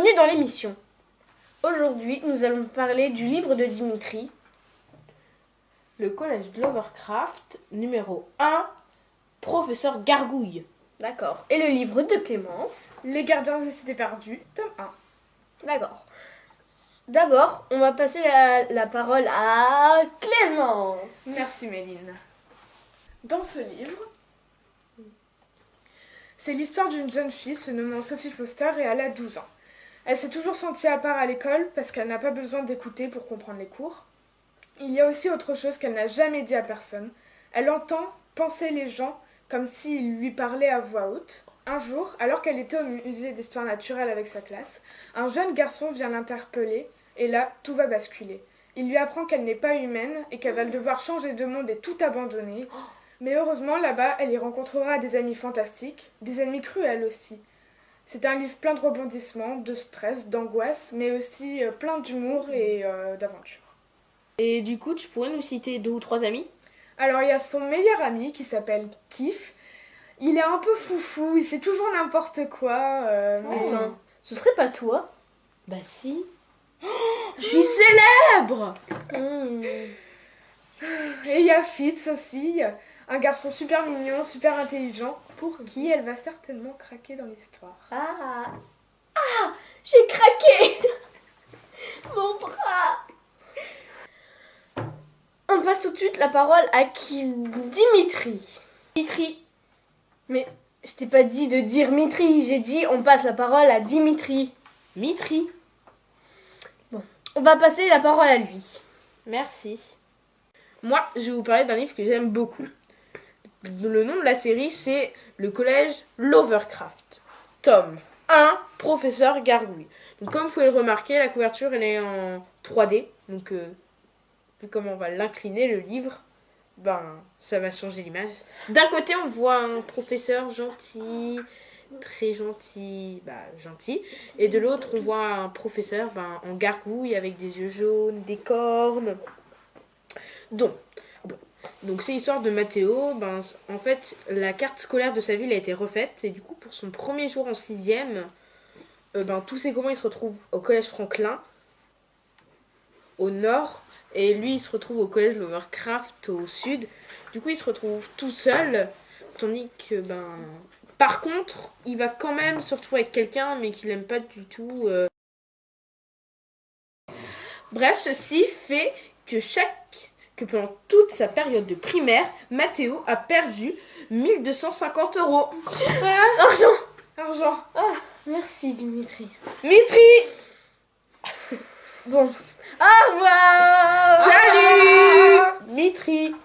Bienvenue dans l'émission. Aujourd'hui, nous allons parler du livre de Dimitri, Le collège de Lovecraft, numéro 1, Professeur Gargouille. D'accord. Et le livre de Clémence, Les gardiens de la cité perdue, tome 1. d'accord. D'abord, on va passer la parole à Clémence. Merci Méline. Dans ce livre, c'est l'histoire d'une jeune fille se nommant Sophie Foster et elle a 12 ans. Elle s'est toujours sentie à part à l'école parce qu'elle n'a pas besoin d'écouter pour comprendre les cours. Il y a aussi autre chose qu'elle n'a jamais dit à personne. Elle entend penser les gens comme s'ils lui parlaient à voix haute. Un jour, alors qu'elle était au musée d'histoire naturelle avec sa classe, un jeune garçon vient l'interpeller et là, tout va basculer. Il lui apprend qu'elle n'est pas humaine et qu'elle va devoir changer de monde et tout abandonner. Mais heureusement, là-bas, elle y rencontrera des amis fantastiques, des ennemis cruels aussi. C'est un livre plein de rebondissements, de stress, d'angoisse, mais aussi plein d'humour et d'aventure. Et du coup, tu pourrais nous citer 2 ou 3 amis? Alors, il y a son meilleur ami qui s'appelle Kif. Il est un peu foufou, il fait toujours n'importe quoi. Mais... Attends, ce serait pas toi? Bah si. Je suis célèbre! Et il y a Fitz aussi, un garçon super mignon, super intelligent, pour qui elle va certainement craquer dans l'histoire. Ah, j'ai craqué. Mon bras. On passe tout de suite la parole à Dimitri. Dimitri. Mais je t'ai pas dit de dire Mitri, j'ai dit on passe la parole à Dimitri. Mitri. On va passer la parole à lui. Merci. Moi, je vais vous parler d'un livre que j'aime beaucoup. Le nom de la série, c'est Le collège Lovecraft. Tome 1, Professeur Gargouille. Donc, comme vous pouvez le remarquer, la couverture, elle est en 3D. Donc, vu comment on va l'incliner, le livre, ben, ça va changer l'image. D'un côté, on voit un professeur gentil, très gentil, gentil. Et de l'autre, on voit un professeur en gargouille avec des yeux jaunes, des cornes. Donc c'est l'histoire de Mathéo. En fait, la carte scolaire de sa ville a été refaite. Et du coup, pour son premier jour en 6e, tous ses copains, ils se retrouvent au collège Franklin, au nord. Et lui, il se retrouve au collège Lovecraft, au sud. Du coup, il se retrouve tout seul. Tandis que, par contre, il va quand même se retrouver avec quelqu'un, mais qu'il n'aime pas du tout. Bref, ceci fait que pendant toute sa période de primaire, Mathéo a perdu 1250 €. Argent. Ah, merci Dimitri. Mitri! Bon. Au revoir. Salut! Mitri!